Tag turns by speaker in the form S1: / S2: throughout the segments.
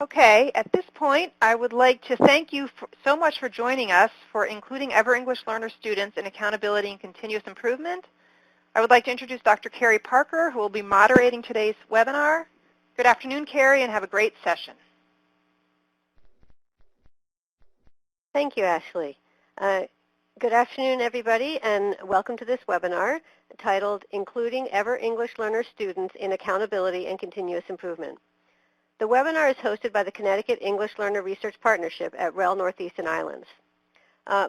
S1: Okay, at this point, I would like to thank you so much for joining us for including Ever English Learner students in accountability and continuous improvement. I would like to introduce Dr. Carrie Parker, who will be moderating today's webinar. Good afternoon, Carrie, and have a great session.
S2: Thank you, Ashley. Good afternoon, everybody, and welcome to this webinar titled Including Ever English Learner Students in Accountability and Continuous Improvement. The webinar is hosted by the Connecticut English Learner Research Partnership at REL Northeast Islands.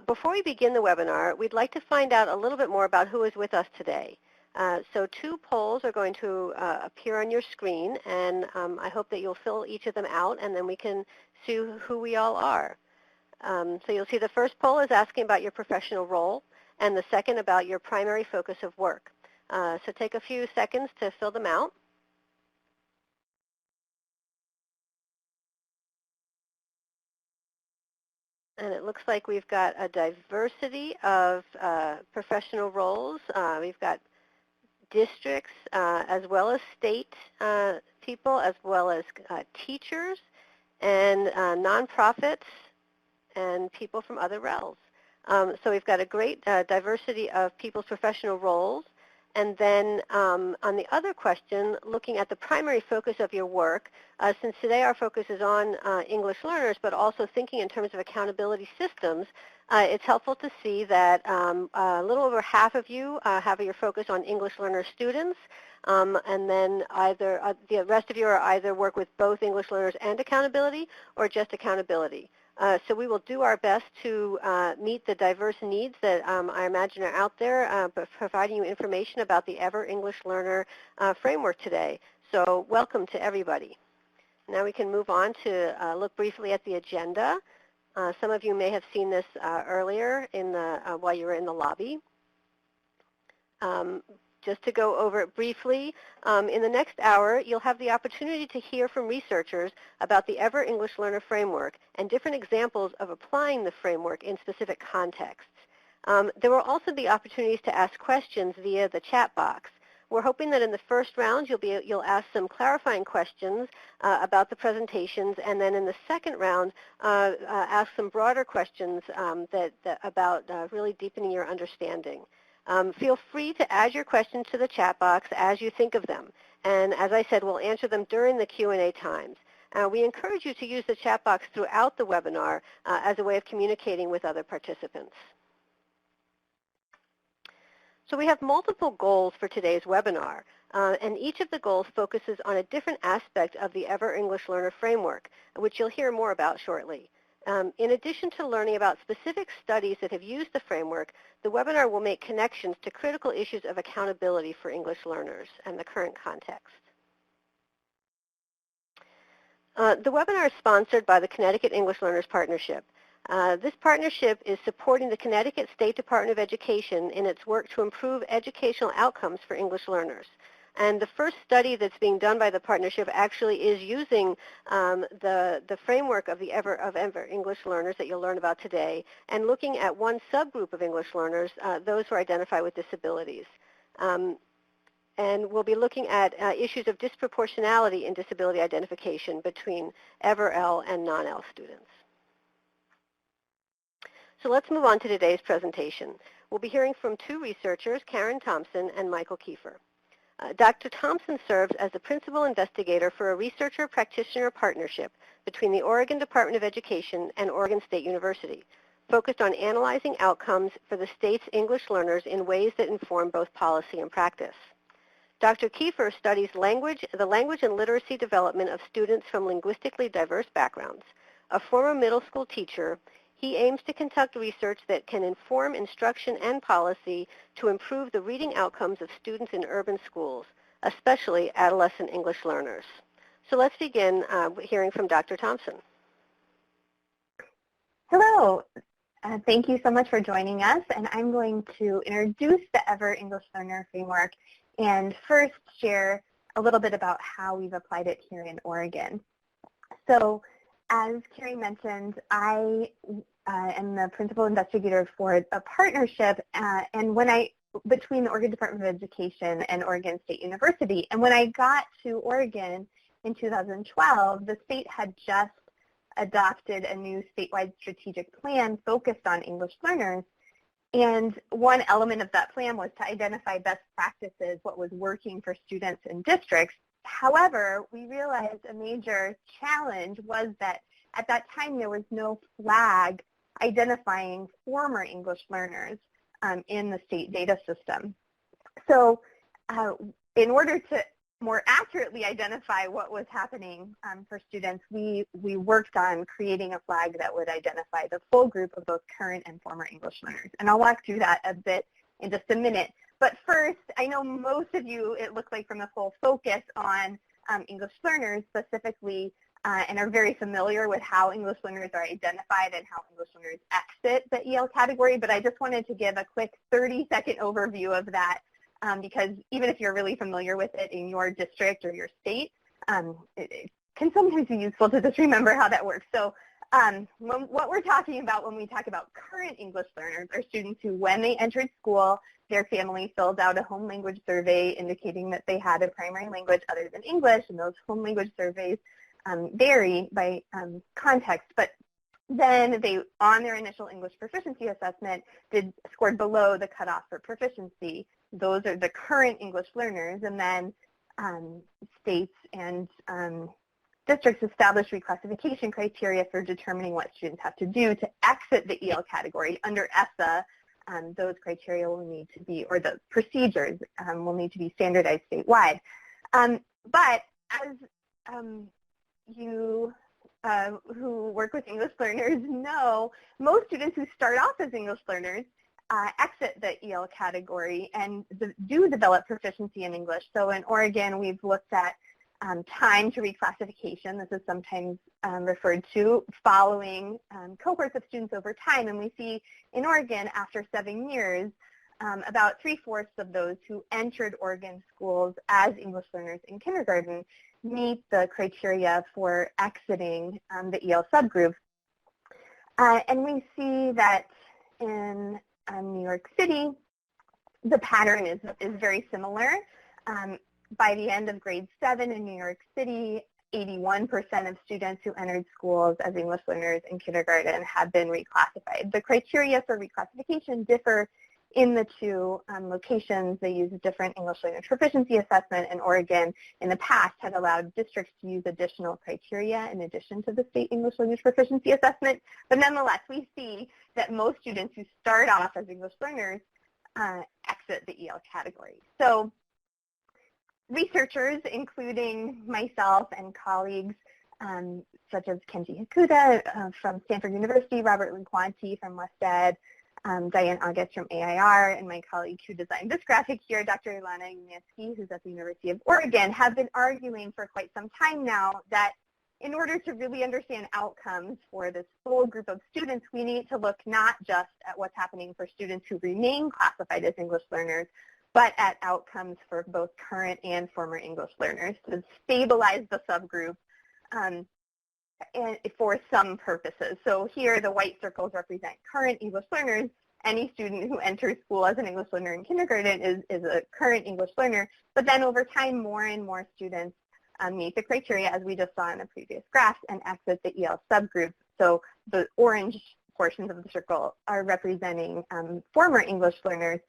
S2: Before we begin the webinar, we'd like to find out a little bit more about who is with us today. So 2 polls are going to appear on your screen, and I hope that you'll fill each of them out, and then we can see who we all are. So you'll see the first poll is asking about your professional role, and the second about your primary focus of work. So take a few seconds to fill them out. And it looks like we've got a diversity of professional roles. We've got districts as well as state people, as well as teachers and nonprofits and people from other RELs. So we've got a great diversity of people's professional roles. And then on the other question, looking at the primary focus of your work, since today our focus is on English learners, but also thinking in terms of accountability systems, it's helpful to see that a little over half of you have your focus on English learner students, and then either the rest of you are either work with both English learners and accountability or just accountability. So we will do our best to meet the diverse needs that I imagine are out there, but providing you information about the Ever English Learner framework today. So welcome to everybody. Now we can move on to look briefly at the agenda. Some of you may have seen this earlier in the, while you were in the lobby. Just to go over it briefly, in the next hour, you'll have the opportunity to hear from researchers about the Ever English Learner Framework and different examples of applying the framework in specific contexts. There will also be opportunities to ask questions via the chat box. We're hoping that in the first round, you'll ask some clarifying questions about the presentations, and then in the second round, ask some broader questions about really deepening your understanding. Feel free to add your questions to the chat box as you think of them. And as I said, we'll answer them during the Q&A times. We encourage you to use the chat box throughout the webinar as a way of communicating with other participants. So we have multiple goals for today's webinar, and each of the goals focuses on a different aspect of the Ever English Learner Framework, which you'll hear more about shortly. In addition to learning about specific studies that have used the framework, the webinar will make connections to critical issues of accountability for English learners and the current context. The webinar is sponsored by the Connecticut English Learners Partnership. This partnership is supporting the Connecticut State Department of Education in its work to improve educational outcomes for English learners. And the first study that's being done by the partnership actually is using the framework of Ever English learners that you'll learn about today, and looking at one subgroup of English learners, those who identify with disabilities. And we'll be looking at issues of disproportionality in disability identification between Ever-L and non-L students. So let's move on to today's presentation. We'll be hearing from 2 researchers, Karen Thompson and Michael Kieffer. Dr. Thompson serves as the principal investigator for a researcher-practitioner partnership between the Oregon Department of Education and Oregon State University, focused on analyzing outcomes for the state's English learners in ways that inform both policy and practice. Dr. Kieffer studies the language and literacy development of students from linguistically diverse backgrounds. A former middle school teacher, he aims to conduct research that can inform instruction and policy to improve the reading outcomes of students in urban schools, especially adolescent English learners. So let's begin hearing from Dr. Thompson.
S3: Hello. Thank you so much for joining us, and I'm going to introduce the Ever English Learner Framework and first share a little bit about how we've applied it here in Oregon. So as Carrie mentioned, I am the principal investigator for a partnership and between the Oregon Department of Education and Oregon State University. And when I got to Oregon in 2012, the state had just adopted a new statewide strategic plan focused on English learners. And one element of that plan was to identify best practices, what was working for students in districts. However, we realized a major challenge was that at that time there was no flag identifying former English learners in the state data system. So in order to more accurately identify what was happening for students, we worked on creating a flag that would identify the full group of both current and former English learners. And I'll walk through that a bit in just a minute. But first, I know most of you, it looks like from the full focus on English learners specifically, and are very familiar with how English learners are identified and how English learners exit the EL category. But I just wanted to give a quick 30-second overview of that. Because even if you're really familiar with it in your district or your state, it can sometimes be useful to just remember how that works. So what we're talking about when we talk about current English learners are students who, when they entered school, their family filled out a home language survey indicating that they had a primary language other than English, and those home language surveys vary by context. But then they, on their initial English proficiency assessment, scored below the cutoff for proficiency. Those are the current English learners, and then states and districts establish reclassification criteria for determining what students have to do to exit the EL category. Under ESSA, those criteria will need to be, or the procedures will need to be standardized statewide. But as you who work with English learners know, most students who start off as English learners exit the EL category and do develop proficiency in English. So in Oregon, we've looked at time to reclassification. This is sometimes referred to following cohorts of students over time. And we see in Oregon, after 7 years, about 3/4 of those who entered Oregon schools as English learners in kindergarten meet the criteria for exiting the EL subgroup. And we see that in New York City, the pattern is very similar. By the end of grade 7 in New York City, 81% of students who entered schools as English learners in kindergarten have been reclassified. The criteria for reclassification differ in the two locations. They use a different English language proficiency assessment, and Oregon in the past had allowed districts to use additional criteria in addition to the state English language proficiency assessment. But nonetheless, we see that most students who start off as English learners exit the EL category. So researchers, including myself and colleagues such as Kenji Hakuda from Stanford University, Robert Linquanti from WestEd, Diane August from AIR, and my colleague who designed this graphic here, Dr. Ilana Umansky, who's at the University of Oregon, have been arguing for quite some time now that in order to really understand outcomes for this full group of students, we need to look not just at what's happening for students who remain classified as English learners, but at outcomes for both current and former English learners to stabilize the subgroup and for some purposes. So here the white circles represent current English learners. Any student who enters school as an English learner in kindergarten is a current English learner, but then over time more and more students meet the criteria, as we just saw in the previous graph, and exit the EL subgroup. So the orange portions of the circle are representing former English learners.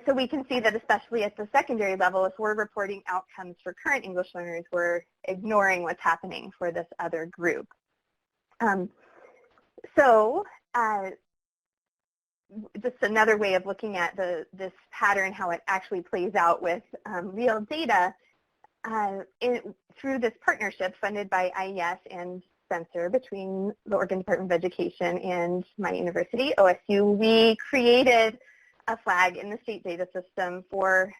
S3: So we can see that especially at the secondary level, if we're reporting outcomes for current English learners, we're ignoring what's happening for this other group. Just another way of looking at this pattern, how it actually plays out with real data, through this partnership funded by IES and Sensor between the Oregon Department of Education and my university, OSU, we created a flag in the state data system for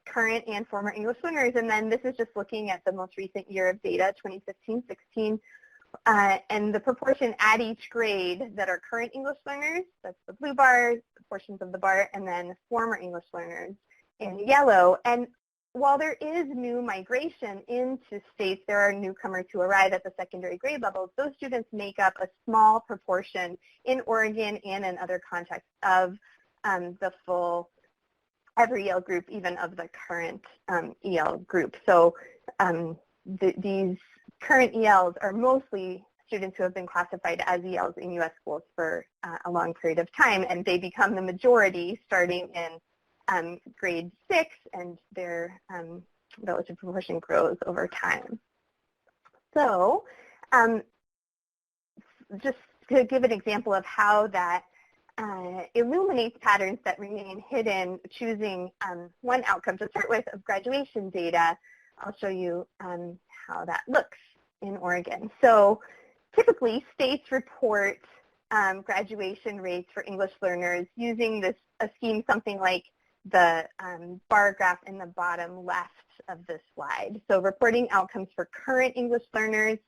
S3: current and former English learners. And then this is just looking at the most recent year of data, 2015-16, and the proportion at each grade that are current English learners, that's the blue bars, the portions of the bar, and then former English learners in yellow. And while there is new migration into states, there are newcomers who arrive at the secondary grade levels. Those students make up a small proportion in Oregon and in other contexts of the full every EL group, even of the current EL group. So these current ELs are mostly students who have been classified as ELs in U.S. schools for a long period of time, and they become the majority starting in grade 6, and their relative proportion grows over time. So just to give an example of how that illuminates patterns that remain hidden, choosing one outcome to start with of graduation data, I'll show you how that looks in Oregon. So typically, states report graduation rates for English learners using a scheme something like the bar graph in the bottom left of this slide. So reporting outcomes for current English learners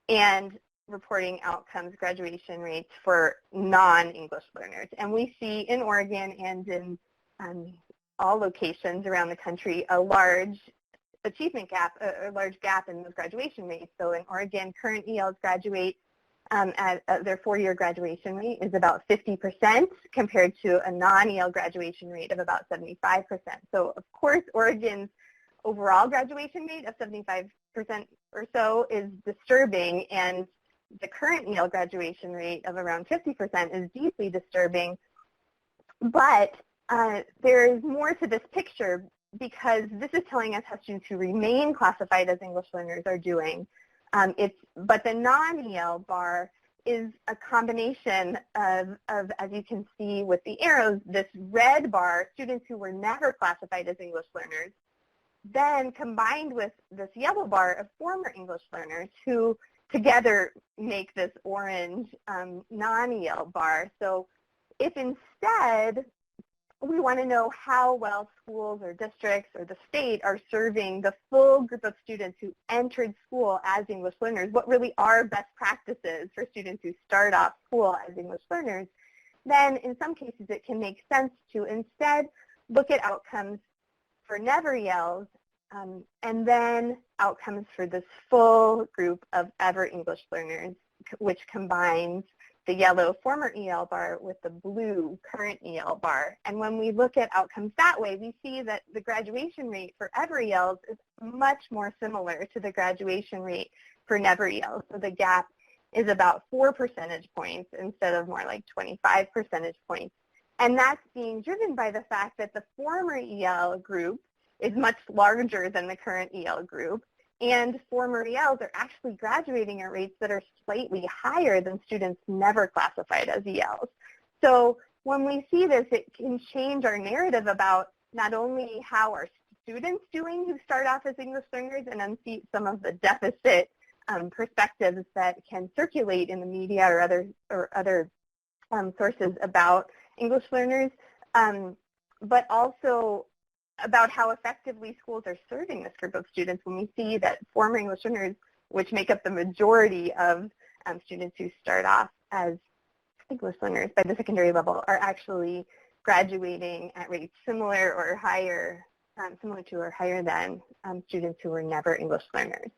S3: and reporting outcomes, graduation rates for non-English learners. And we see in Oregon and in all locations around the country a large achievement gap, a large gap in those graduation rates. So in Oregon, current ELs graduate at their 4-year graduation rate is about 50% compared to a non-EL graduation rate of about 75%. So of course, Oregon's overall graduation rate of 75% or so is disturbing, and the current EL graduation rate of around 50% is deeply disturbing. But there is more to this picture, because this is telling us how students who remain classified as English learners are doing. But the non-EL bar is a combination of, as you can see with the arrows, this red bar, students who were never classified as English learners, then combined with this yellow bar of former English learners who together make this orange non-EL bar. So if instead we want to know how well schools or districts or the state are serving the full group of students who entered school as English learners, what really are best practices for students who start off school as English learners, then in some cases it can make sense to instead look at outcomes for never ELs and then outcomes for this full group of ever English learners, which combines the yellow former EL bar with the blue current EL bar. And when we look at outcomes that way, we see that the graduation rate for ever ELs is much more similar to the graduation rate for never ELs. So the gap is about 4 percentage points instead of more like 25 percentage points. And that's being driven by the fact that the former EL group is much larger than the current EL group. And former ELs are actually graduating at rates that are slightly higher than students never classified as ELs. So when we see this, it can change our narrative about not only how are students doing who start off as English learners and unseat some of the deficit perspectives that can circulate in the media or other sources about English learners, but also about how effectively schools are serving this group of students when we see that former English learners, which make up the majority of students who start off as English learners by the secondary level, are actually graduating at rates similar or higher, similar to or higher than students who were never English learners.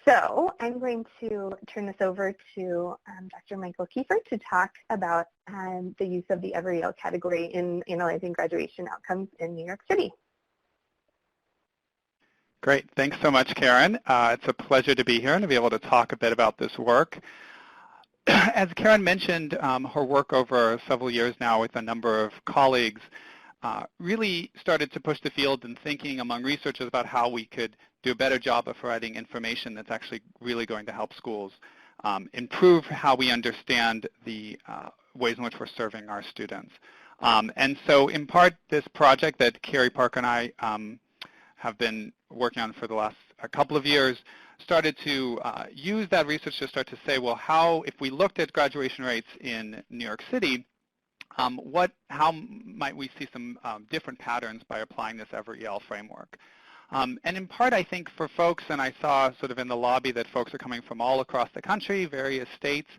S3: So I'm going to turn this over to Dr. Michael Kieffer to talk about the use of the EL category in analyzing graduation outcomes in New York City.
S4: Great. Thanks so much, Karen. It's a pleasure to be here and to be able to talk a bit about this work. As Karen mentioned, her work over several years now with a number of colleagues really started to push the field in thinking among researchers about how we could do a better job of providing information that's actually really going to help schools improve how we understand the ways in which we're serving our students. And so in part, this project that Carrie Parker and I have been working on for the last couple of years started to use that research to start to say, well, how, if we looked at graduation rates in New York City, how might we see some different patterns by applying this EL framework? And in part, I think for folks, and I saw sort of in the lobby that folks are coming from all across the country, various states,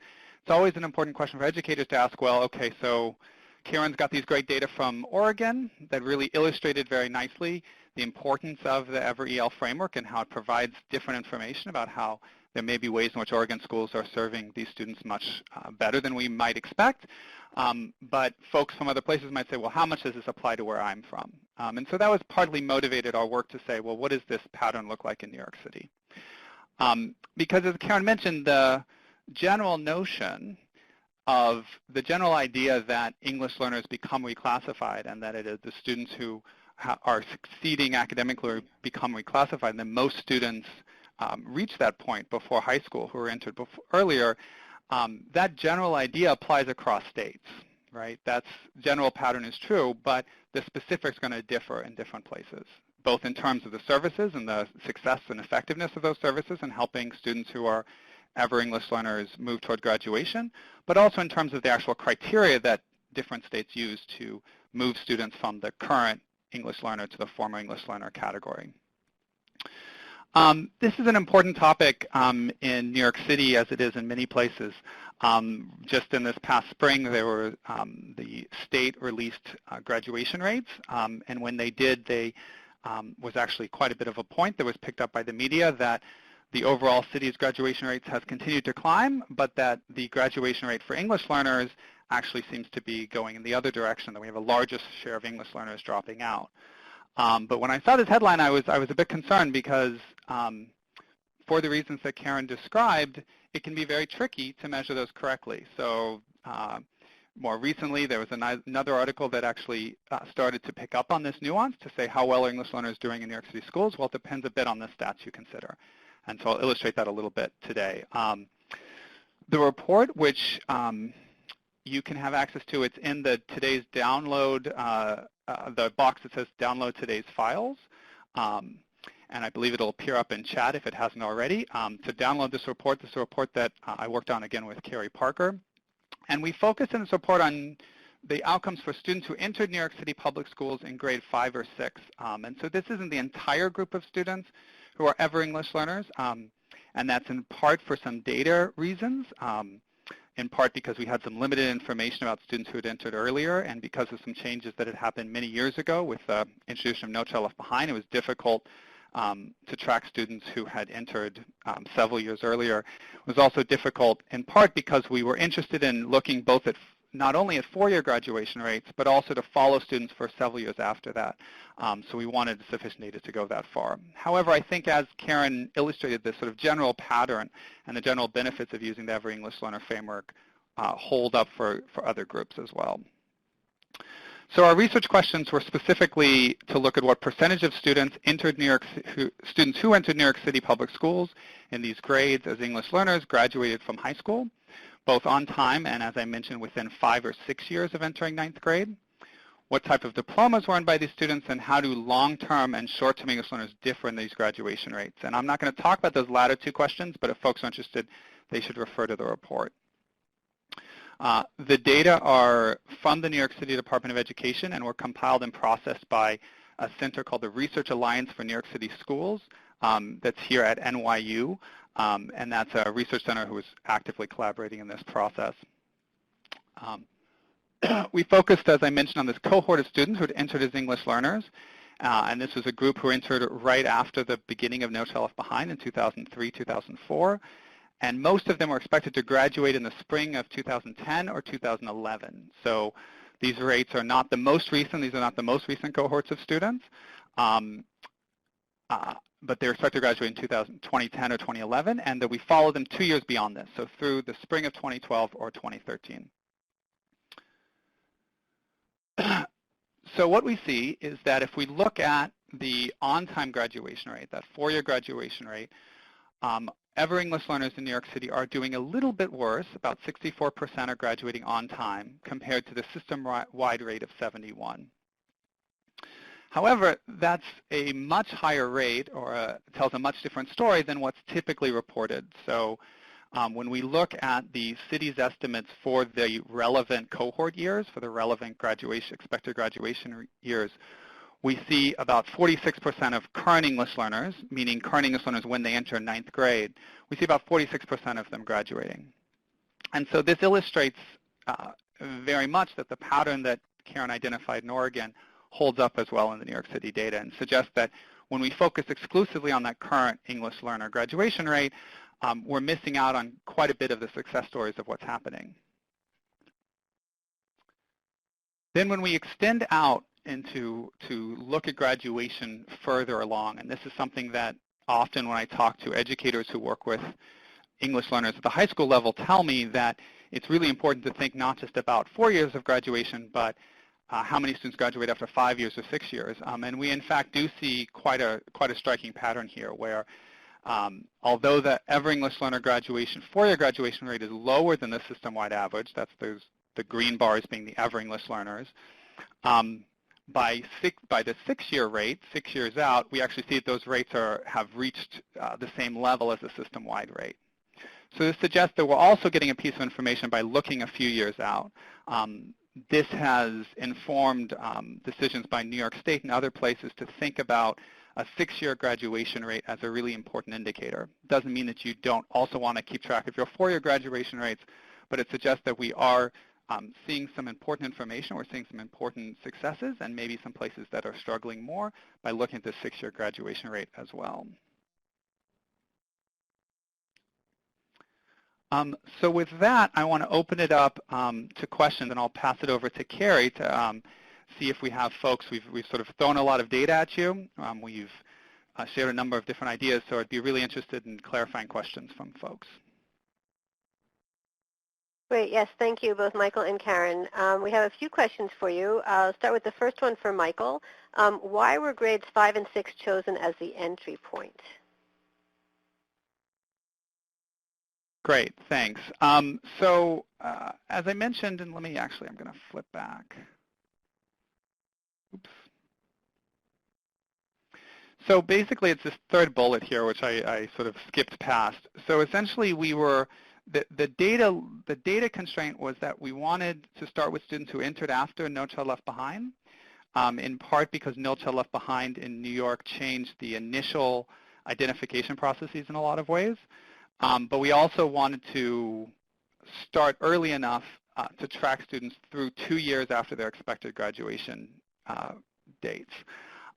S4: it's always an important question for educators to ask, well, okay, so Karen's got these great data from Oregon that really illustrated very nicely the importance of the EVER-EL framework and how it provides different information about how there may be ways in which Oregon schools are serving these students much better than we might expect. But folks from other places might say, well, how much does this apply to where I'm from? And so that was partly motivated our work to say, well, what does this pattern look like in New York City? Because as Karen mentioned, the general notion of the general idea that English learners become reclassified and that it is the students who are succeeding academically become reclassified, and then most students reach that point before high school who were entered earlier, that general idea applies across states, right? That general pattern is true, but the specifics are going to differ in different places, both in terms of the services and the success and effectiveness of those services in helping students who are ever English learners move toward graduation, but also in terms of the actual criteria that different states use to move students from the current English learner to the former English learner category. This is an important topic in New York City, as it is in many places. Just in this past spring, there were the state released graduation rates, and when they did, they was actually quite a bit of a point that was picked up by the media that the overall city's graduation rates has continued to climb, but that the graduation rate for English learners actually seems to be going in the other direction, that we have a largest share of English learners dropping out. But when I saw this headline, I was a bit concerned because for the reasons that Karen described, it can be very tricky to measure those correctly. So more recently, there was another article that actually started to pick up on this nuance to say how well are English learners doing in New York City schools? Well, it depends a bit on the stats you consider. And so I'll illustrate that a little bit today. The report, which you can have access to, it's in the today's download, the box that says download today's files. And I believe it'll appear up in chat if it hasn't already. To download this is a report that I worked on again with Carrie Parker. And we focus in this report on the outcomes for students who entered New York City public schools in grade 5 or 6. And so this isn't the entire group of students who are ever English learners. And that's in part for some data reasons, in part because we had some limited information about students who had entered earlier, and because of some changes that had happened many years ago with the introduction of No Child Left Behind, it was difficult to track students who had entered several years earlier. It was also difficult in part because we were interested in looking both at not only at 4-year graduation rates, but also to follow students for several years after that. So we wanted sufficient data to go that far. However, I think as Karen illustrated, this sort of general pattern and the general benefits of using the Ever English Learner framework hold up for other groups as well. So our research questions were specifically to look at what percentage of students entered students who entered New York City public schools in these grades as English learners graduated from high school, both on time and, as I mentioned, within 5 or 6 years of entering 9th grade. What type of diplomas were earned by these students, and how do long-term and short-term English learners differ in these graduation rates? And I'm not going to talk about those latter two questions, but if folks are interested, they should refer to the report. The data are from the New York City Department of Education and were compiled and processed by a center called the Research Alliance for New York City Schools that's here at NYU, and that's a research center who is actively collaborating in this process. We focused, as I mentioned, on this cohort of students who had entered as English learners, and this was a group who entered right after the beginning of No Child Left Behind in 2003, 2004. And most of them were expected to graduate in the spring of 2010 or 2011. So these rates are not the most recent. These are not the most recent cohorts of students. But they're expected to graduate in 2010 or 2011, and that we follow them 2 years beyond this, so through the spring of 2012 or 2013. So what we see is that if we look at the on-time graduation rate, that 4-year graduation rate, Ever English learners in New York City are doing a little bit worse. About 64% are graduating on time compared to the system-wide rate of 71%. However, that's a much higher rate, or tells a much different story than what's typically reported. So when we look at the city's estimates for the relevant cohort years, for the relevant expected graduation years, we see about 46% of current English learners, meaning current English learners when they enter 9th grade, we see about 46% of them graduating. And so this illustrates very much that the pattern that Karen identified in Oregon holds up as well in the New York City data and suggests that when we focus exclusively on that current English learner graduation rate, we're missing out on quite a bit of the success stories of what's happening. Then when we extend out to look at graduation further along, and this is something that often when I talk to educators who work with English learners at the high school level tell me that it's really important to think not just about 4 years of graduation, but how many students graduate after 5 years or 6 years. And we, in fact, do see quite a striking pattern here where although the Ever English Learner graduation, 4-year graduation rate is lower than the system-wide average, that's the green bars being the Ever English learners, by the 6-year rate, 6 years out, we actually see that those rates have reached the same level as the system-wide rate. So this suggests that we're also getting a piece of information by looking a few years out. This has informed decisions by New York State and other places to think about a 6-year graduation rate as a really important indicator. Doesn't mean that you don't also want to keep track of your 4-year graduation rates, but it suggests that we are seeing some important information. We're seeing some important successes and maybe some places that are struggling more by looking at the 6-year graduation rate as well. So with that, I want to open it up to questions, and I'll pass it over to Carrie to see if we have folks. We've sort of thrown a lot of data at you. We've shared a number of different ideas, so I'd be really interested in clarifying questions from folks.
S2: Great. Yes, thank you, both Michael and Karen. We have a few questions for you. I'll start with the first one for Michael. Why were grades 5 and 6 chosen as the entry point?
S4: Great, thanks. So as I mentioned, and I'm going to flip back. Oops. So basically, it's this third bullet here, which I sort of skipped past. So essentially, the data constraint was that we wanted to start with students who entered after No Child Left Behind, in part because No Child Left Behind in New York changed the initial identification processes in a lot of ways. But we also wanted to start early enough to track students through 2 years after their expected graduation dates.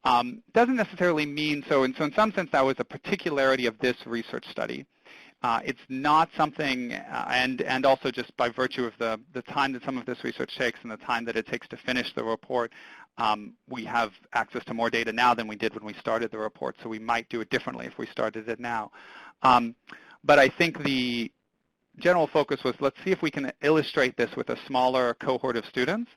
S4: Doesn't necessarily mean, so in some sense that was a particularity of this research study. It's not something, and also just by virtue of the time that some of this research takes and the time that it takes to finish the report, we have access to more data now than we did when we started the report, so we might do it differently if we started it now. But I think the general focus was, let's see if we can illustrate this with a smaller cohort of students,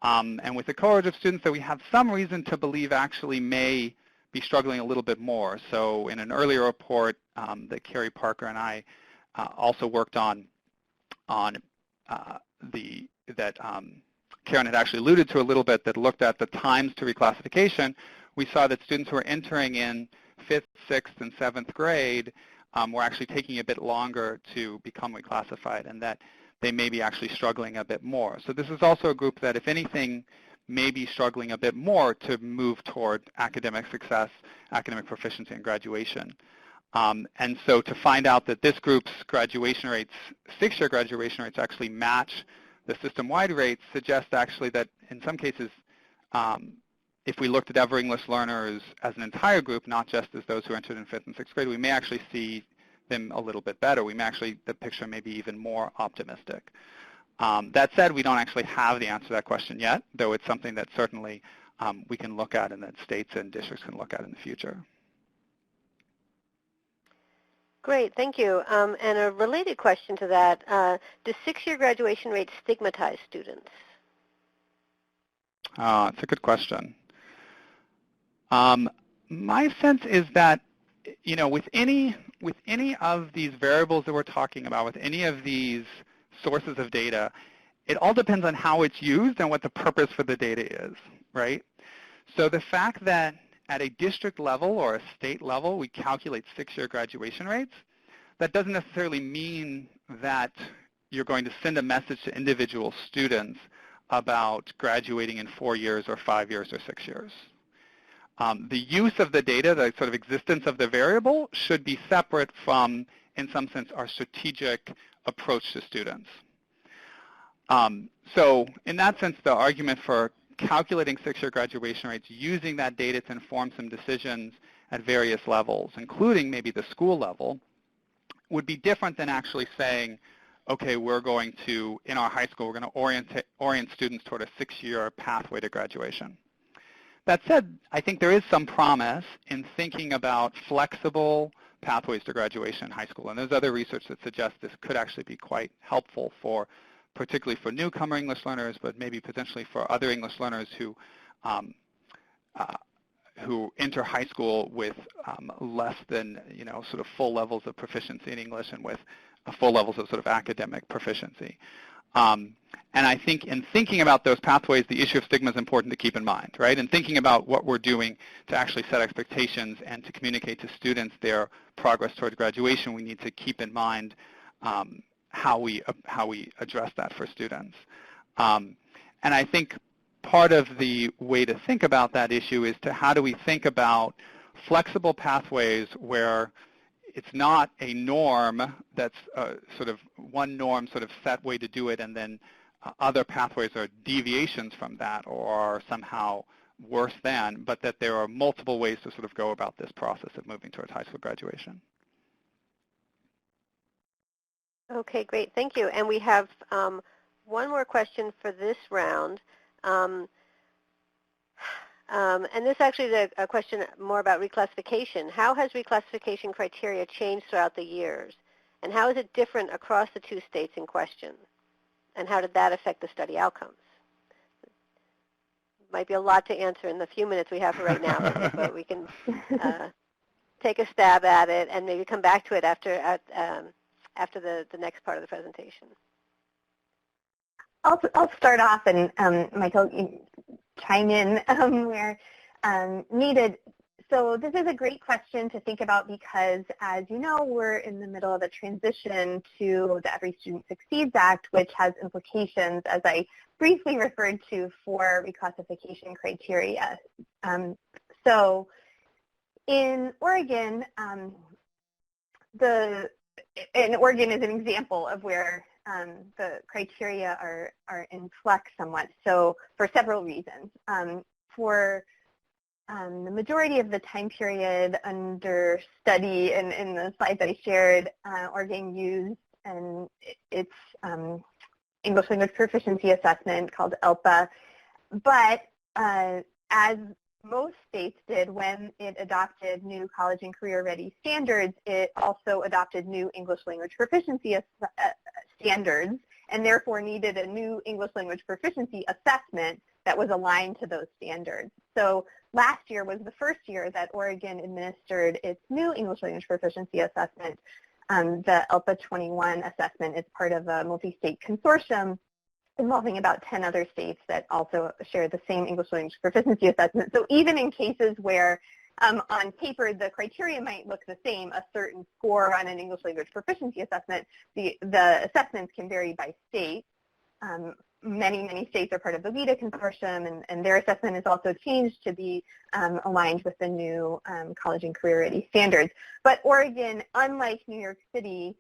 S4: and with a cohort of students that we have some reason to believe actually may be struggling a little bit more. So in an earlier report that Carrie Parker and I also worked on that Karen had actually alluded to a little bit, that looked at the times to reclassification, we saw that students who were entering in 5th, 6th, and 7th grade were actually taking a bit longer to become reclassified, and that they may be actually struggling a bit more. So this is also a group that, if anything, may be struggling a bit more to move toward academic success, academic proficiency, and graduation. And so to find out that this group's graduation rates, 6-year graduation rates, actually match the system-wide rates suggests actually that in some cases, if we looked at Ever English learners as an entire group, not just as those who entered in 5th and 6th grade, we may actually see them a little bit better. We may actually, the picture may be even more optimistic. That said, we don't actually have the answer to that question yet, though it's something that certainly we can look at and that states and districts can look at in the future.
S2: Great, thank you. And a related question to that, do 6-year graduation rates stigmatize students?
S4: It's a good question. My sense is that, you know, with any of these variables that we're talking about, with any of these sources of data, it all depends on how it's used and what the purpose for the data is, right? So the fact that at a district level or a state level we calculate 6-year graduation rates, that doesn't necessarily mean that you're going to send a message to individual students about graduating in 4 years or 5 years or 6 years. The use of the data, the sort of existence of the variable, should be separate from, in some sense, our strategic approach to students. So in that sense, the argument for calculating six-year graduation rates, using that data to inform some decisions at various levels, including maybe the school level, would be different than actually saying, okay, we're going to, in our high school, we're going to orient students toward a six-year pathway to graduation. That said, I think there is some promise in thinking about flexible pathways to graduation in high school. And there's other research that suggests this could actually be quite helpful for, particularly for newcomer English learners, but maybe potentially for other English learners who enter high school with less than, sort of full levels of proficiency in English and with full levels of sort of academic proficiency. And I think in thinking about those pathways, the issue of stigma is important to keep in mind, right? And thinking about what we're doing to actually set expectations and to communicate to students their progress towards graduation, we need to keep in mind how we address that for students. And I think part of the way to think about that issue is to how do we think about flexible pathways where it's not a norm that's sort of one norm sort of set way to do it, and then other pathways are deviations from that or are somehow worse than, but that there are multiple ways to sort of go about this process of moving towards high school graduation.
S2: Okay, great. Thank you. And we have one more question for this round. And this actually is a question more about reclassification. How has reclassification criteria changed throughout the years? And how is it different across the two states in question? And how did that affect the study outcomes? Might be a lot to answer in the few minutes we have for right now, but we can take a stab at it and maybe come back to it after the next part of the presentation.
S3: I'll start off, and Michael, you chime in where needed. So this is a great question to think about because, as you know, we're in the middle of a transition to the Every Student Succeeds Act, which has implications, as I briefly referred to, for reclassification criteria. So in Oregon, Oregon is an example of where the criteria are in flux somewhat, so for several reasons. For the majority of the time period under study in the slides I shared, Oregon used its English Language Proficiency Assessment called ELPA, but as most states did when it adopted new college and career ready standards, it also adopted new English Language Proficiency standards and therefore needed a new English Language Proficiency assessment that was aligned to those standards. So last year was the first year that Oregon administered its new English Language Proficiency assessment. The ELPA 21 assessment is part of a multi-state consortium involving about 10 other states that also share the same English Language Proficiency assessment. So even in cases where on paper the criteria might look the same, a certain score on an English Language Proficiency assessment, the assessments can vary by state. Many states are part of the LEADA consortium, and their assessment is also changed to be aligned with the new college and career ready standards. But Oregon, unlike New York City,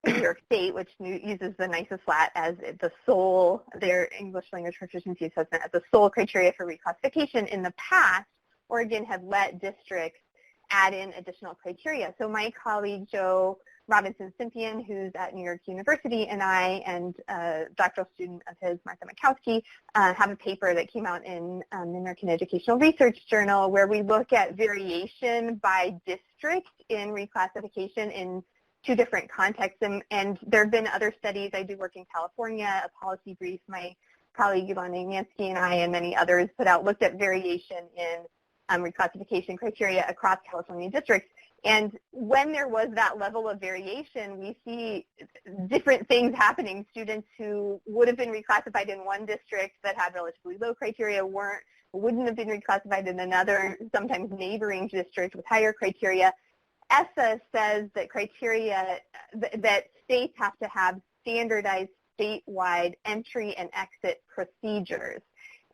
S3: New York State, which uses the NYSA flat as the sole, their English Language Proficiency assessment as the sole criteria for reclassification, in the past, Oregon had let districts add in additional criteria. So my colleague, Joe Robinson-Simpian, who's at New York University, and I, and a doctoral student of his, Martha Makowski, have a paper that came out in the American Educational Research Journal where we look at variation by district in reclassification in two different contexts. And there have been other studies. I do work in California. A policy brief my colleague Yvonne Ignansky and I and many others put out looked at variation in reclassification criteria across California districts. And when there was that level of variation, we see different things happening. Students who would have been reclassified in one district that had relatively low criteria wouldn't have been reclassified in another, sometimes neighboring district with higher criteria. ESSA says that criteria, that states have to have standardized statewide entry and exit procedures.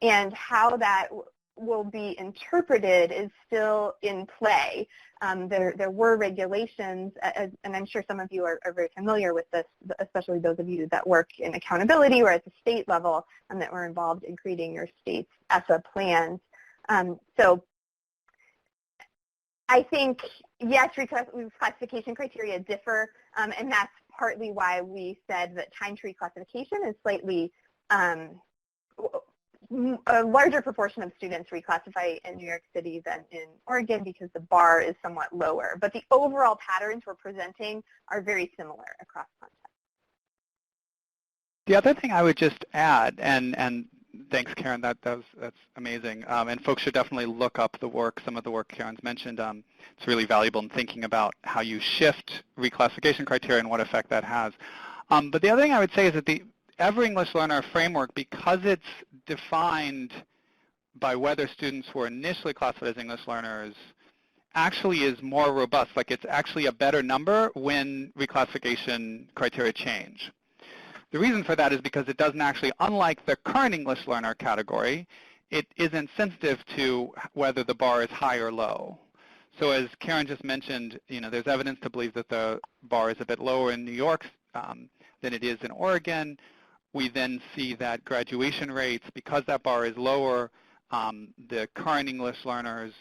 S3: And how that will be interpreted is still in play. There were regulations, and I'm sure some of you are very familiar with this, especially those of you that work in accountability or at the state level and that were involved in creating your state's ESSA plans. So I think, yes, reclassification criteria differ, and that's partly why we said that time to reclassification is slightly a larger proportion of students reclassify in New York City than in Oregon because the bar is somewhat lower. But the overall patterns we're presenting are very similar across contexts.
S4: The other thing I would just add, and thanks, Karen, that's amazing. And folks should definitely look up the work, some of the work Karen's mentioned. It's really valuable in thinking about how you shift reclassification criteria and what effect that has. But the other thing I would say is that the Ever English Learner framework, because it's defined by whether students were initially classified as English learners, actually is more robust. Like, it's actually a better number when reclassification criteria change. The reason for that is because it doesn't actually, unlike the current English learner category, it isn't sensitive to whether the bar is high or low. So as Karen just mentioned, there's evidence to believe that the bar is a bit lower in New York than it is in Oregon. We then see that graduation rates, because that bar is lower, the current English learners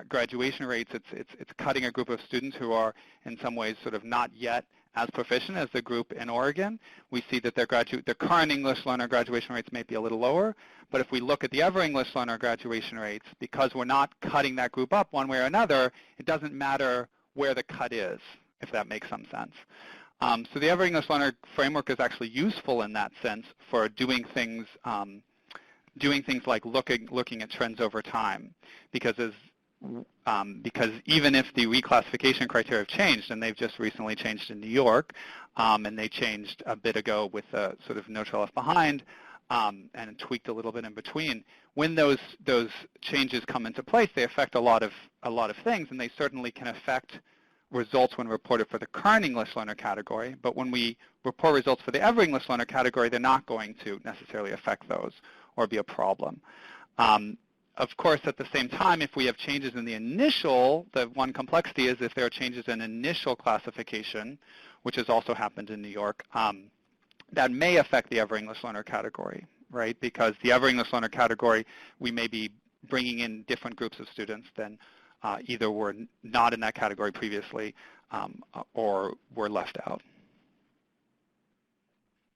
S4: graduation rates, it's cutting a group of students who are in some ways sort of not yet as proficient as the group in Oregon. We see that the current English learner graduation rates may be a little lower, but if we look at the Ever English Learner graduation rates, because we're not cutting that group up one way or another, it doesn't matter where the cut is, if that makes some sense. So the Ever English Learner framework is actually useful in that sense for doing things like looking at trends over time, because even if the reclassification criteria have changed, and they've just recently changed in New York, and they changed a bit ago with the sort of No Child Left Behind, and tweaked a little bit in between. When those changes come into place, they affect a lot of things, and they certainly can affect results when reported for the current English learner category. But when we report results for the Ever English Learner category, they're not going to necessarily affect those or be a problem. Of course, at the same time, if we have changes in the one complexity is if there are changes in initial classification, which has also happened in New York, that may affect the Ever English Learner category, right? Because the Ever English Learner category, we may be bringing in different groups of students than either were not in that category previously or were left out.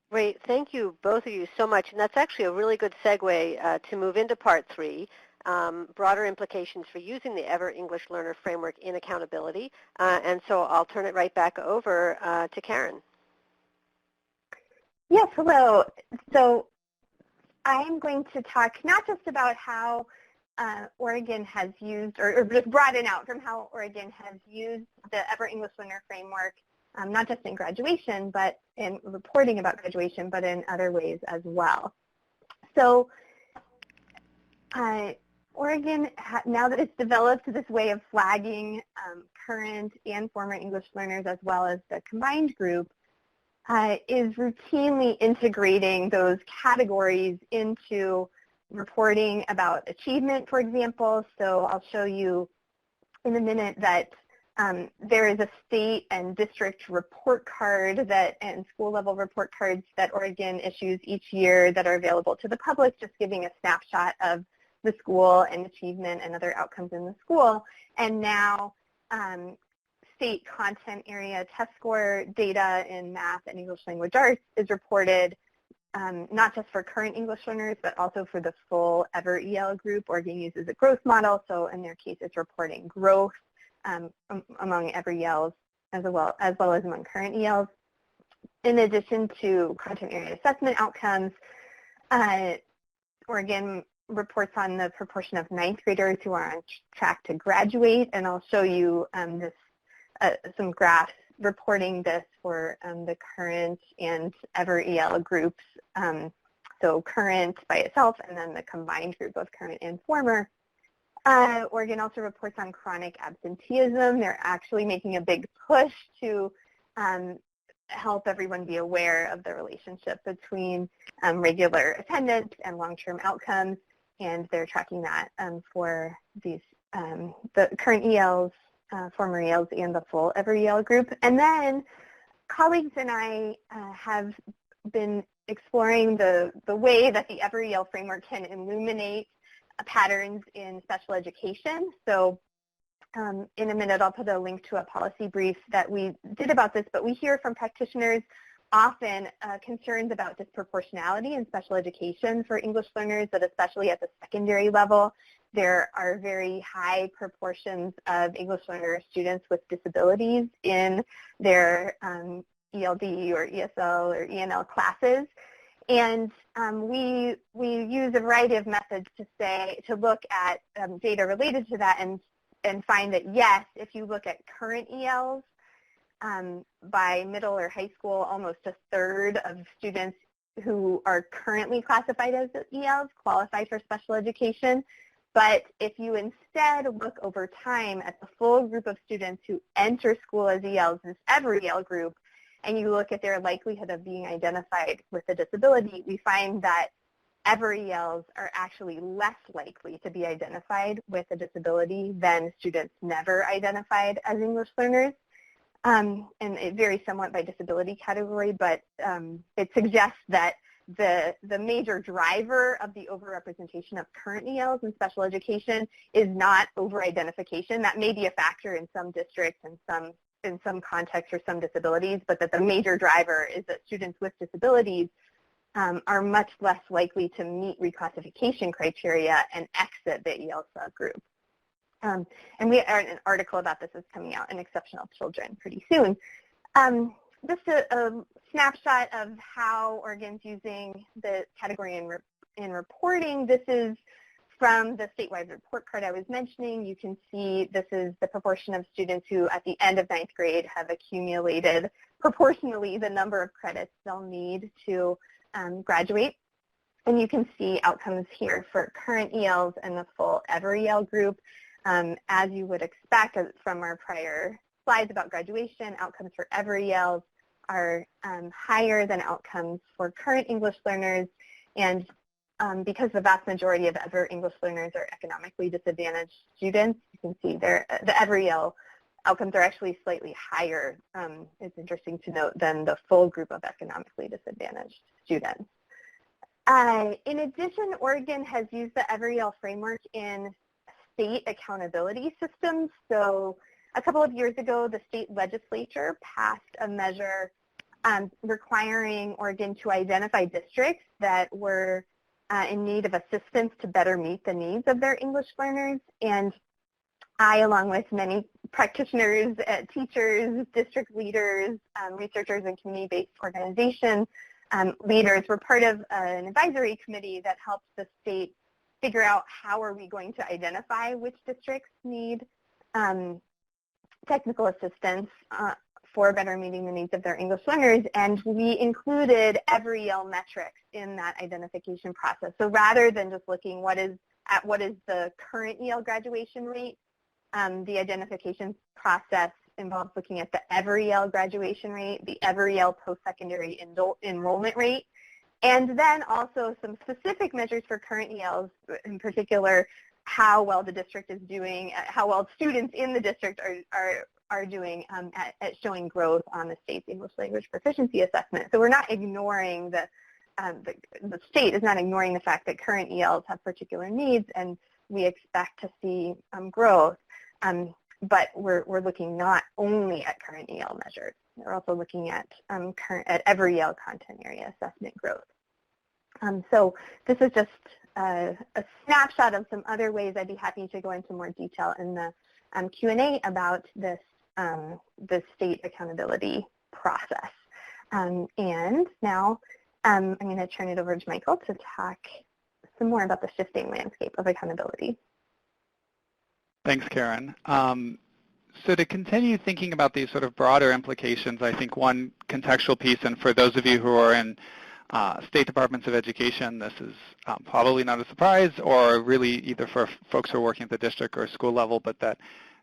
S2: Great. Thank you, both of you, so much. And that's actually a really good segue to move into Part 3, broader implications for using the Ever English Learner framework in accountability. And so I'll turn it right back over to Karen.
S3: Yes, hello. So I'm going to talk not just about how Oregon has used, or just broaden out from how Oregon has used the Ever English Learner framework, not just in graduation, but in reporting about graduation, but in other ways as well. So Oregon, now that it's developed this way of flagging current and former English learners as well as the combined group, is routinely integrating those categories into reporting about achievement, for example. So I'll show you in a minute that there is a state and district report card and school level report cards that Oregon issues each year that are available to the public, just giving a snapshot of the school and achievement and other outcomes in the school. And now state content area test score data in math and English language arts is reported not just for current English learners, but also for the full Ever EL group. Oregon uses a growth model, so in their case it's reporting growth among Ever ELs as well as among current ELs. In addition to content area assessment outcomes, Oregon reports on the proportion of ninth graders who are on track to graduate, and I'll show you some graphs reporting this for the current and Ever EL groups. So current by itself, and then the combined group of current and former. Oregon also reports on chronic absenteeism. They're actually making a big push to help everyone be aware of the relationship between regular attendance and long-term outcomes. and they're tracking that for these the current ELs, former ELs, and the full every EL group. And then colleagues and I have been exploring the way that the every EL framework can illuminate patterns in special education. So in a minute, I'll put a link to a policy brief that we did about this, but we hear from practitioners often concerns about disproportionality in special education for English learners, that especially at the secondary level, there are very high proportions of English learner students with disabilities in their ELD or ESL or ENL classes. And we use a variety of methods to look at data related to that and find that, yes, if you look at current ELs, by middle or high school, almost a third of students who are currently classified as ELs qualify for special education. But if you instead look over time at the full group of students who enter school as ELs, this every EL group, and you look at their likelihood of being identified with a disability, we find that every ELs are actually less likely to be identified with a disability than students never identified as English learners. And it varies somewhat by disability category, but it suggests that the major driver of the overrepresentation of current ELs in special education is not over-identification. That may be a factor in some districts and in some contexts or some disabilities, but that the major driver is that students with disabilities are much less likely to meet reclassification criteria and exit the EL subgroup. And we are an article about this is coming out in Exceptional Children pretty soon. Just a snapshot of how Oregon's using the category in reporting. This is from the statewide report card I was mentioning. You can see this is the proportion of students who at the end of 9th grade have accumulated proportionally the number of credits they'll need to graduate. And you can see outcomes here for current ELs and the full every EL group. As you would expect from our prior slides about graduation, outcomes for every ELs are higher than outcomes for current English learners. And because the vast majority of ever English learners are economically disadvantaged students, you can see the every EL outcomes are actually slightly higher, it's interesting to note, than the full group of economically disadvantaged students. In addition, Oregon has used the every EL framework in state accountability systems. So a couple of years ago, the state legislature passed a measure requiring Oregon to identify districts that were in need of assistance to better meet the needs of their English learners. And I, along with many practitioners, teachers, district leaders, researchers, and community-based organization leaders were part of an advisory committee that helped the state figure out how are we going to identify which districts need technical assistance for better meeting the needs of their English learners, and we included every EL metrics in that identification process. So rather than just looking what is the current EL graduation rate, the identification process involves looking at the every EL graduation rate, the every EL post-secondary enrollment rate, and then also some specific measures for current ELs, in particular, how well the district is doing, how well students in the district are doing at showing growth on the state's English language proficiency assessment. So we're not ignoring the state is not ignoring the fact that current ELs have particular needs, and we expect to see growth. But we're looking not only at current EL measures. We're also looking at every EL content area assessment growth. So this is just a snapshot of some other ways. I'd be happy to go into more detail in the Q&A about this the state accountability process. And now I'm going to turn it over to Michael to talk some more about the shifting landscape of accountability.
S4: Thanks, Karen. So to continue thinking about these sort of broader implications, I think one contextual piece, and for those of you who are in state departments of education, this is probably not a surprise, or really either for folks who are working at the district or school level, but that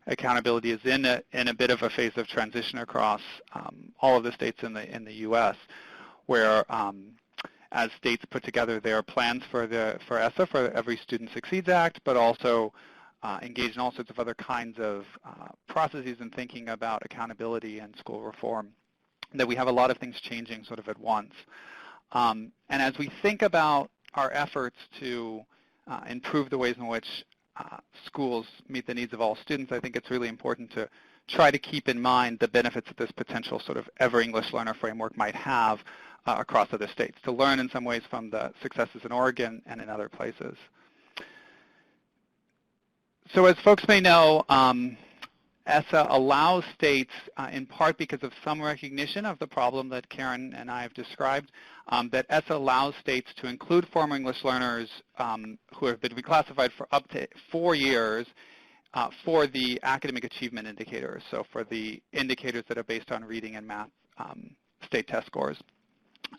S4: accountability is in a bit of a phase of transition across all of the states in the U.S., where as states put together their plans for ESSA, for Every Student Succeeds Act, but also engage in all sorts of other kinds of processes and thinking about accountability and school reform, that we have a lot of things changing sort of at once. And as we think about our efforts to improve the ways in which schools meet the needs of all students, I think it's really important to try to keep in mind the benefits that this potential sort of Ever-English Learner framework might have across other states, to learn in some ways from the successes in Oregon and in other places. So as folks may know, ESSA allows states, in part because of some recognition of the problem that Karen and I have described, that ESSA allows states to include former English learners who have been reclassified for up to 4 years for the academic achievement indicators, so for the indicators that are based on reading and math state test scores.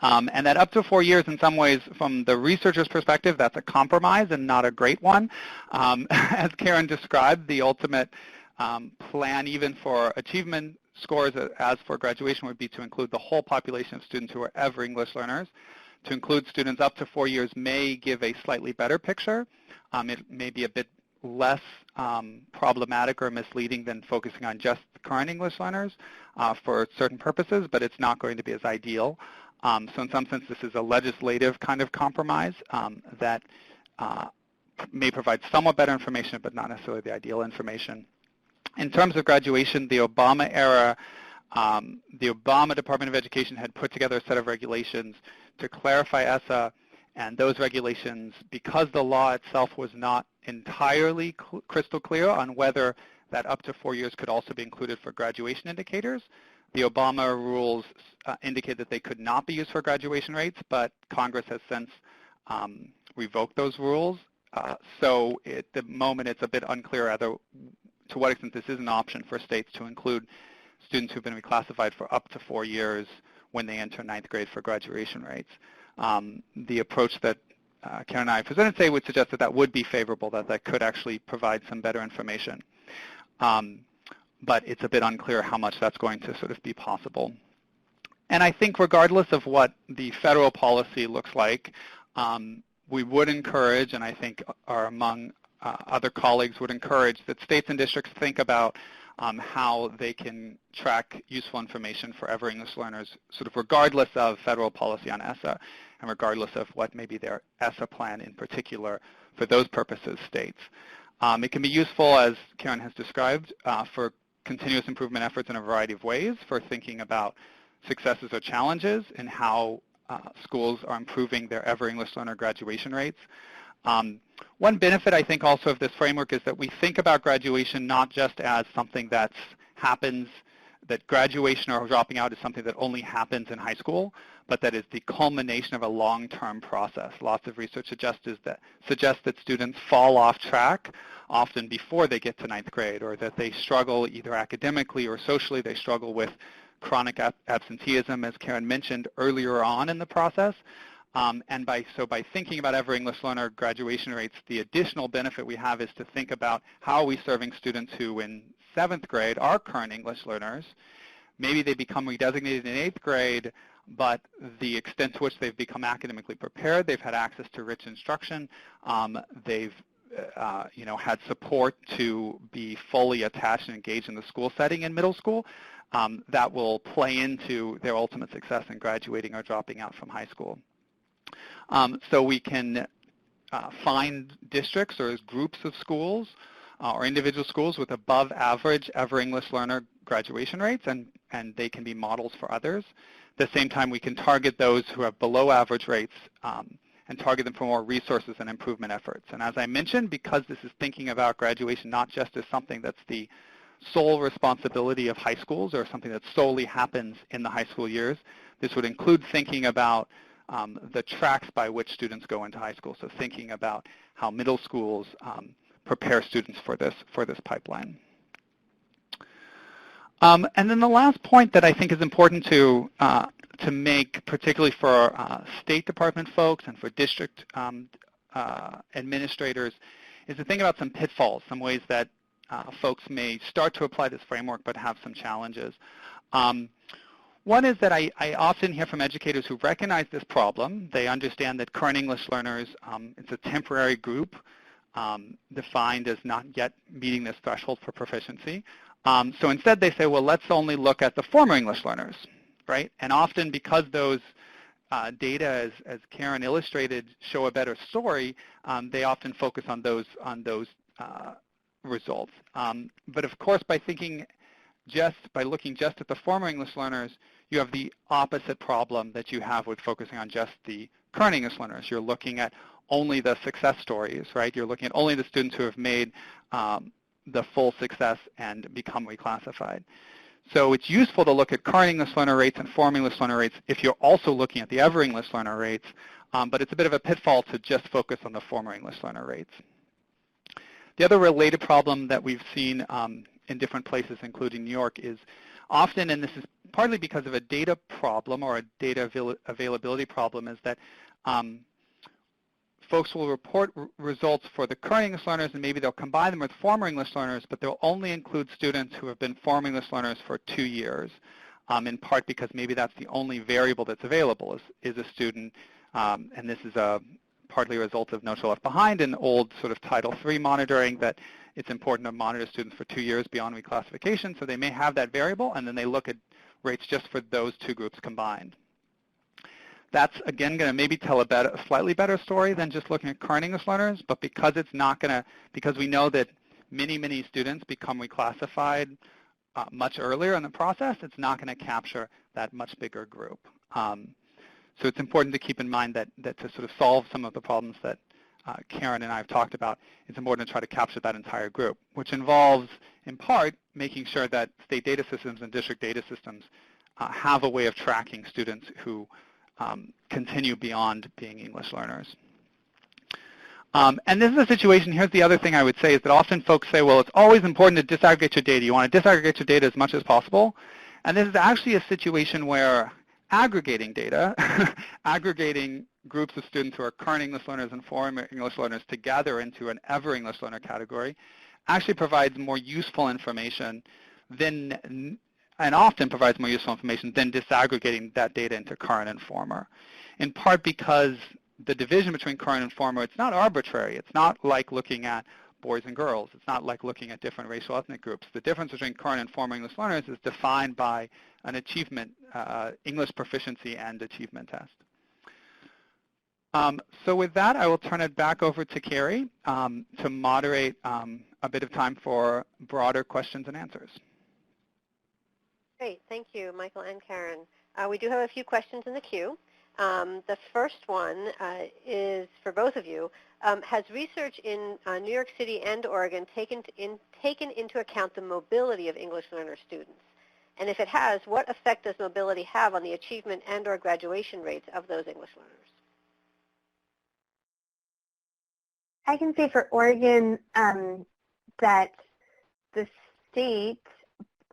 S4: And that up to 4 years, in some ways, from the researcher's perspective, that's a compromise and not a great one. As Karen described, the ultimate plan, even for achievement scores as for graduation, would be to include the whole population of students who are ever English learners. To include students up to 4 years may give a slightly better picture. It may be a bit less problematic or misleading than focusing on just current English learners for certain purposes, but it's not going to be as ideal. So in some sense, this is a legislative kind of compromise that may provide somewhat better information, but not necessarily the ideal information. In terms of graduation, the Obama era, the Obama Department of Education had put together a set of regulations to clarify ESSA, and those regulations, because the law itself was not entirely crystal clear on whether that up to 4 years could also be included for graduation indicators, the Obama rules indicate that they could not be used for graduation rates, but Congress has since revoked those rules. So at the moment, it's a bit unclear to what extent this is an option for states to include students who've been reclassified for up to 4 years when they enter 9th grade for graduation rates. The approach that Karen and I presented today would suggest that that would be favorable, that that could actually provide some better information. But it's a bit unclear how much that's going to sort of be possible. And I think regardless of what the federal policy looks like, we would encourage, and I think are among other colleagues would encourage, that states and districts think about how they can track useful information for Ever English learners, sort of regardless of federal policy on ESSA, and regardless of what may be their ESSA plan in particular for those purposes states. It can be useful, as Karen has described, for continuous improvement efforts in a variety of ways, for thinking about successes or challenges and how schools are improving their Ever English learner graduation rates. One benefit, I think, also of this framework is that we think about graduation not just as something that happens, that graduation or dropping out is something that only happens in high school, but that is the culmination of a long-term process. Lots of research suggests that students fall off track often before they get to 9th grade, or that they struggle either academically or socially. They struggle with chronic absenteeism, as Karen mentioned, earlier on in the process. And by thinking about Ever English learner graduation rates, the additional benefit we have is to think about how are we serving students who in 7th grade are current English learners. Maybe they become redesignated in 8th grade, but the extent to which they've become academically prepared, they've had access to rich instruction, they've had support to be fully attached and engaged in the school setting in middle school, that will play into their ultimate success in graduating or dropping out from high school. So we can find districts or groups of schools or individual schools with above average Ever English learner graduation rates, and they can be models for others. At the same time, we can target those who have below average rates and target them for more resources and improvement efforts. And as I mentioned, because this is thinking about graduation not just as something that's the sole responsibility of high schools or something that solely happens in the high school years, this would include thinking about the tracks by which students go into high school, so thinking about how middle schools prepare students for this pipeline. And then the last point that I think is important to make, particularly for State Department folks and for district administrators, is to think about some pitfalls, some ways that folks may start to apply this framework but have some challenges. One is that I often hear from educators who recognize this problem. They understand that current English learners, it's a temporary group defined as not yet meeting this threshold for proficiency. So instead they say, well, let's only look at the former English learners, right? And often because those data, as Karen illustrated, show a better story, they often focus on those results. But of course, by looking just at the former English learners, you have the opposite problem that you have with focusing on just the current English learners. You're looking at only the success stories, right? You're looking at only the students who have made the full success and become reclassified. So it's useful to look at current English learner rates and former English learner rates if you're also looking at the ever English learner rates, but it's a bit of a pitfall to just focus on the former English learner rates. The other related problem that we've seen in different places, including New York, is often, and this is partly because of a data problem or a data availability problem, is that folks will report results for the current English learners, and maybe they'll combine them with former English learners, but they'll only include students who have been former English learners for 2 years, in part because maybe that's the only variable that's available is a student, and this is partly a result of No Child Left Behind and old sort of Title III monitoring, that it's important to monitor students for 2 years beyond reclassification, so they may have that variable, and then they look at rates just for those two groups combined. That's, again, going to maybe tell a slightly better story than just looking at current English learners, but because it's not going to, because we know that many students become reclassified much earlier in the process, it's not going to capture that much bigger group. So it's important to keep in mind that to sort of solve some of the problems that Karen and I have talked about, it's important to try to capture that entire group, which involves, in part, making sure that state data systems and district data systems have a way of tracking students who continue beyond being English learners. And this is a situation, here's the other thing I would say, is that often folks say, well, it's always important to disaggregate your data. You want to disaggregate your data as much as possible. And this is actually a situation where aggregating data, aggregating groups of students who are current English learners and former English learners together into an ever English learner category actually provides more useful information than, and often provides more useful information than disaggregating that data into current and former. In part because the division between current and former, it's not arbitrary. It's not like looking at boys and girls. It's not like looking at different racial ethnic groups. The difference between current and former English learners is defined by an achievement, English proficiency and achievement test. So with that, I will turn it back over to Carrie to moderate a bit of time for broader questions and answers.
S2: Great. Thank you, Michael and Karen. We do have a few questions in the queue. The first one is for both of you. Has research in New York City and Oregon taken into account the mobility of English learner students? And if it has, what effect does mobility have on the achievement and or graduation rates of those English learners?
S3: I can say for Oregon that the state,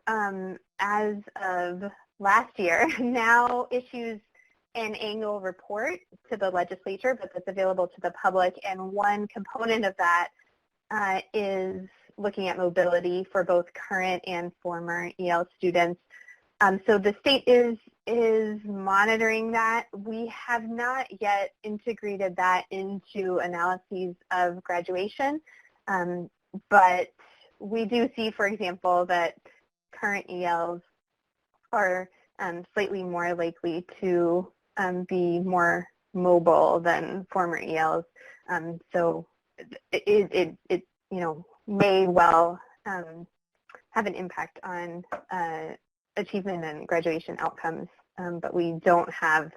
S3: as of last year, now issues an annual report to the legislature, but that's available to the public. And one component of that is looking at mobility for both current and former EL students. So the state is monitoring that. We have not yet integrated that into analyses of graduation, but we do see, for example, that current ELs are slightly more likely to be more mobile than former ELs. So it may well have an impact on achievement and graduation outcomes, but we don't have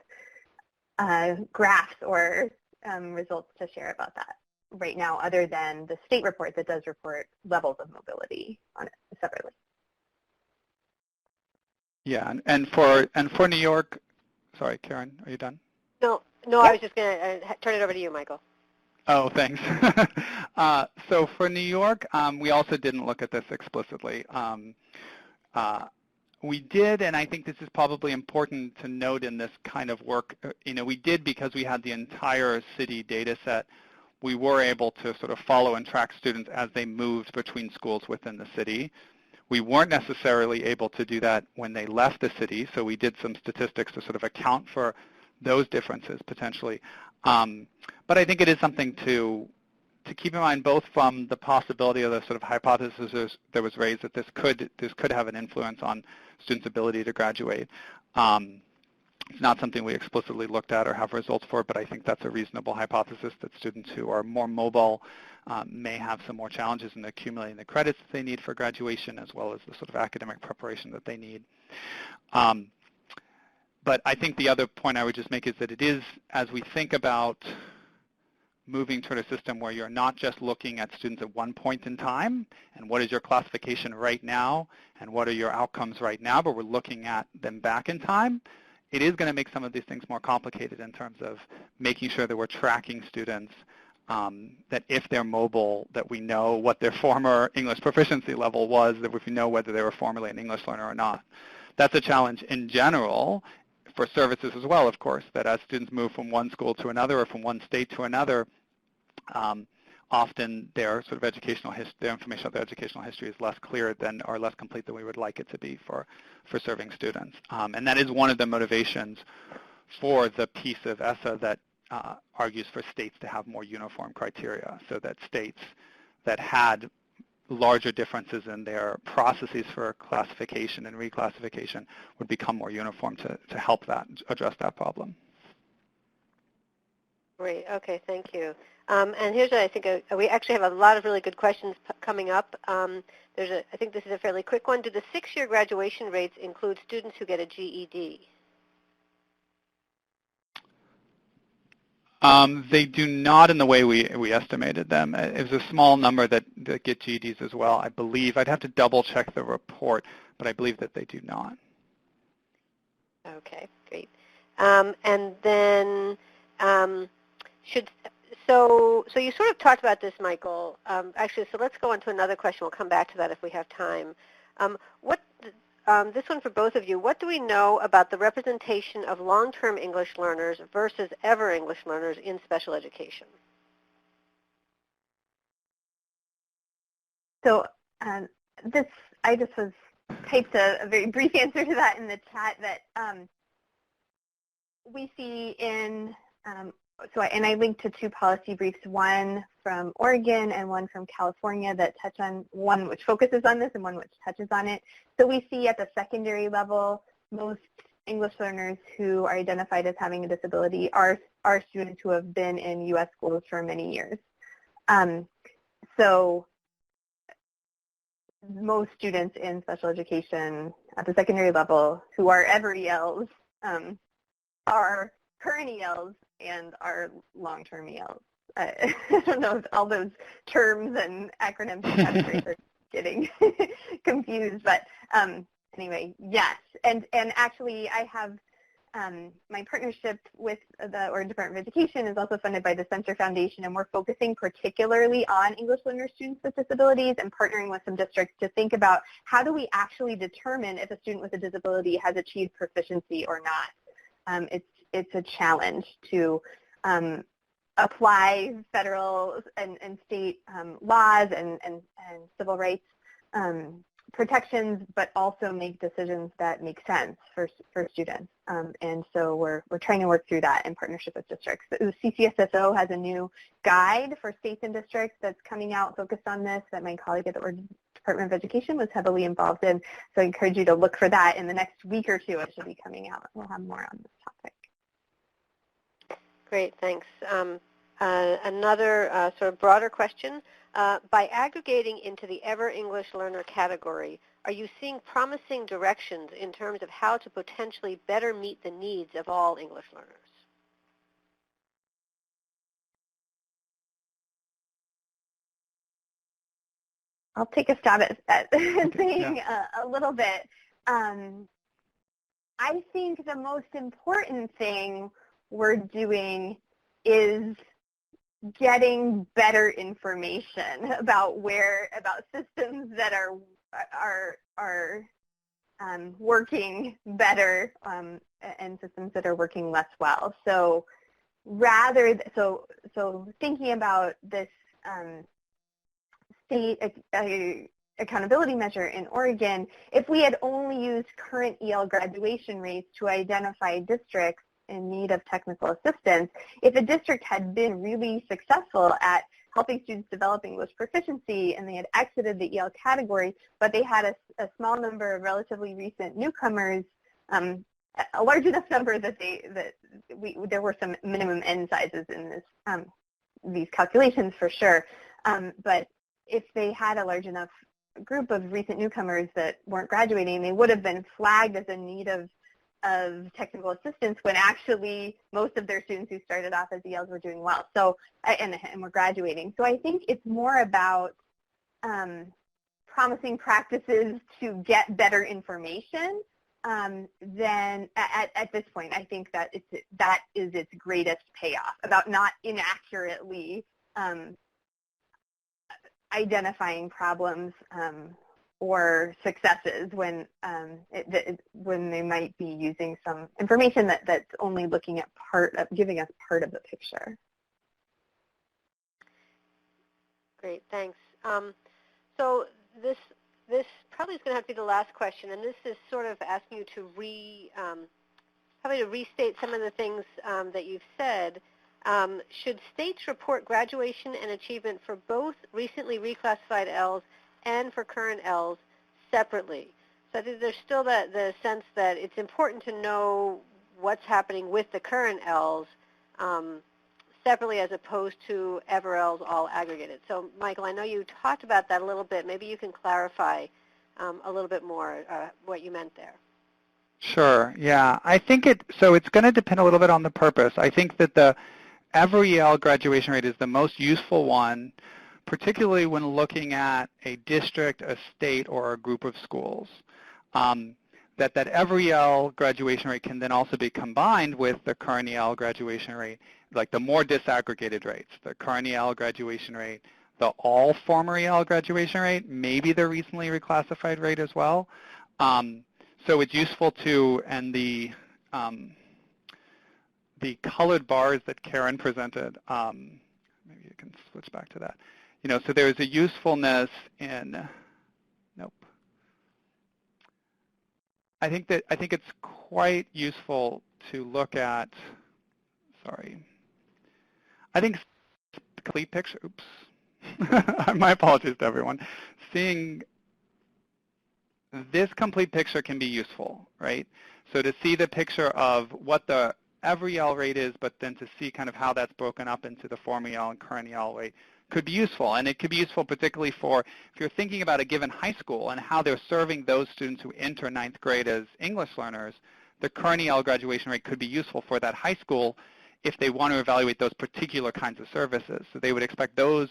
S3: graphs or results to share about that right now, other than the state report that does report levels of mobility on it separately.
S4: Yeah, and for New York, sorry, Karen, are you done?
S2: No,
S3: Yep.
S2: I was just going to turn it over to you, Michael.
S4: Oh, thanks. So for New York, we also didn't look at this explicitly. We did, and I think this is probably important to note in this kind of work, we did because we had the entire city data set. We were able to sort of follow and track students as they moved between schools within the city. We weren't necessarily able to do that when they left the city, so we did some statistics to sort of account for those differences potentially. But I think it is something to keep in mind, both from the possibility of the sort of hypothesis that was raised that this could have an influence on students' ability to graduate. It's not something we explicitly looked at or have results for, but I think that's a reasonable hypothesis that students who are more mobile may have some more challenges in accumulating the credits that they need for graduation, as well as the sort of academic preparation that they need. But I think the other point I would just make is that it is, as we think about moving toward a system where you're not just looking at students at one point in time, and what is your classification right now, and what are your outcomes right now, but we're looking at them back in time, it is going to make some of these things more complicated in terms of making sure that we're tracking students, that if they're mobile, that we know what their former English proficiency level was, that we know whether they were formerly an English learner or not. That's a challenge in general for services as well, of course, that as students move from one school to another or from one state to another, often their sort of their information about their educational history is less clear than or less complete than we would like it to be for serving students. And that is one of the motivations for the piece of ESSA that argues for states to have more uniform criteria, so that states that had larger differences in their processes for classification and reclassification would become more uniform to help address that problem.
S2: Great. Okay, thank you. And here's what I think, we actually have a lot of really good questions coming up. I think this is a fairly quick one. Do the 6-year graduation rates include students who get a GED?
S4: They do not in the way we estimated them. It was a small number that get GEDs as well, I believe. I'd have to double check the report, but I believe that they do not.
S2: Okay, great. And then so you sort of talked about this, Michael. Actually, so let's go on to another question. We'll come back to that if we have time. This one for both of you. What do we know about the representation of long-term English learners versus ever English learners in special education?
S3: So I just typed a very brief answer to that in the chat that we see in, and I linked to 2 policy briefs, one from Oregon and one from California that touch on, one which focuses on this and one which touches on it. So we see at the secondary level, most English learners who are identified as having a disability are students who have been in U.S. schools for many years. So most students in special education at the secondary level who are ever ELs are current ELs and are long-term ELs. I don't know if all those terms and acronyms and categories are getting confused, but anyway, yes. And actually, I have my partnership with the Oregon Department of Education is also funded by the Spencer Foundation, and we're focusing particularly on English learner students with disabilities and partnering with some districts to think about how do we actually determine if a student with a disability has achieved proficiency or not. It's a challenge to apply federal and state laws and civil rights protections, but also make decisions that make sense for students. And so we're trying to work through that in partnership with districts. The CCSSO has a new guide for states and districts that's coming out focused on this that my colleague at the Oregon Department of Education was heavily involved in. So I encourage you to look for that in the next week or two. It should be coming out. We'll have more on this topic.
S2: Great, thanks. Another sort of broader question. By aggregating into the ever English learner category, are you seeing promising directions in terms of how to potentially better meet the needs of all English learners?
S3: I'll take a stab at saying a little bit. I think the most important thing we're doing is getting better information about systems that are working better and systems that are working less well. So so thinking about this state accountability measure in Oregon, if we had only used current EL graduation rates to identify districts in need of technical assistance, if a district had been really successful at helping students develop English proficiency and they had exited the EL category, but they had a small number of relatively recent newcomers, a large enough number that there were some minimum N sizes in this, these calculations for sure. But if they had a large enough group of recent newcomers that weren't graduating, they would have been flagged as in need of technical assistance when actually most of their students who started off as ELs were doing well, so and were graduating. So I think it's more about promising practices to get better information than at this point. I think that that is its greatest payoff, about not inaccurately identifying problems or successes when they might be using some information that's only looking at giving us part of the picture.
S2: Great, thanks. So this probably is going to have to be the last question, and this is sort of asking you to probably to restate some of the things that you've said. Should states report graduation and achievement for both recently reclassified ELs and for current ELs separately? So I think there's still the sense that it's important to know what's happening with the current ELs separately as opposed to ever ELs all aggregated. So Michael, I know you talked about that a little bit. Maybe you can clarify a little bit more what you meant there.
S4: Sure, yeah. I think so it's going to depend a little bit on the purpose. I think that the every EL graduation rate is the most useful one, particularly when looking at a district, a state, or a group of schools. That every EL graduation rate can then also be combined with the current EL graduation rate, like the more disaggregated rates, the current EL graduation rate, the all former EL graduation rate, maybe the recently reclassified rate as well. So it's useful to, and the colored bars that Karen presented, maybe you can switch back to that. So there's a usefulness in, nope. I think it's quite useful to look at, sorry. I think the complete picture, oops. My apologies to everyone. Seeing this complete picture can be useful, right? So to see the picture of what the every EL rate is, but then to see kind of how that's broken up into the former EL and current EL rate could be useful. And it could be useful particularly for if you're thinking about a given high school and how they're serving those students who enter ninth grade as English learners, the current EL graduation rate could be useful for that high school if they want to evaluate those particular kinds of services. So they would expect those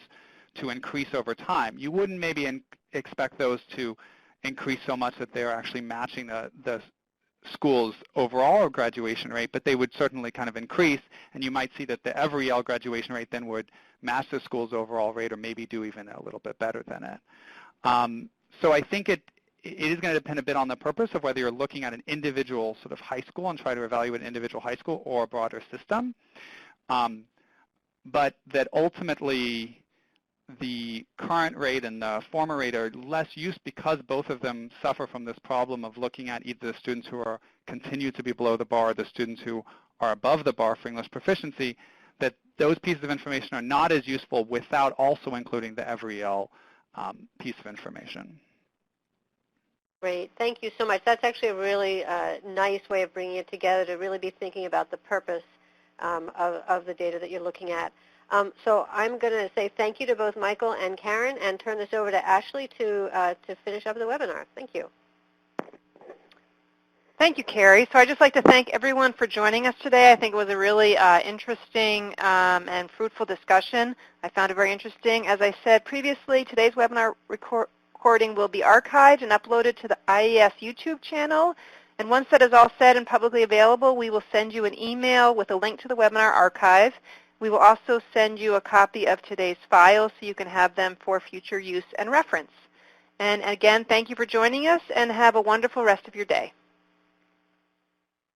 S4: to increase over time. You wouldn't maybe expect those to increase so much that they're actually matching the school's overall graduation rate, but they would certainly kind of increase, and you might see that the every EL graduation rate then would match the school's overall rate or maybe do even a little bit better than it. So I think it is going to depend a bit on the purpose of whether you're looking at an individual sort of high school and try to evaluate an individual high school or a broader system. But that ultimately the current rate and the former rate are less used because both of them suffer from this problem of looking at either the students who are continue to be below the bar or the students who are above the bar for English proficiency, that those pieces of information are not as useful without also including the every EL piece of information.
S2: Great. Thank you so much. That's actually a really nice way of bringing it together to really be thinking about the purpose of the data that you're looking at. So I'm going to say thank you to both Michael and Karen and turn this over to Ashley to finish up the webinar. Thank you.
S1: Thank you, Carrie. So I'd just like to thank everyone for joining us today. I think it was a really interesting and fruitful discussion. I found it very interesting. As I said previously, today's webinar recording will be archived and uploaded to the IES YouTube channel. And once that is all said and publicly available, we will send you an email with a link to the webinar archive. We will also send you a copy of today's files so you can have them for future use and reference. And again, thank you for joining us, and have a wonderful rest of your day.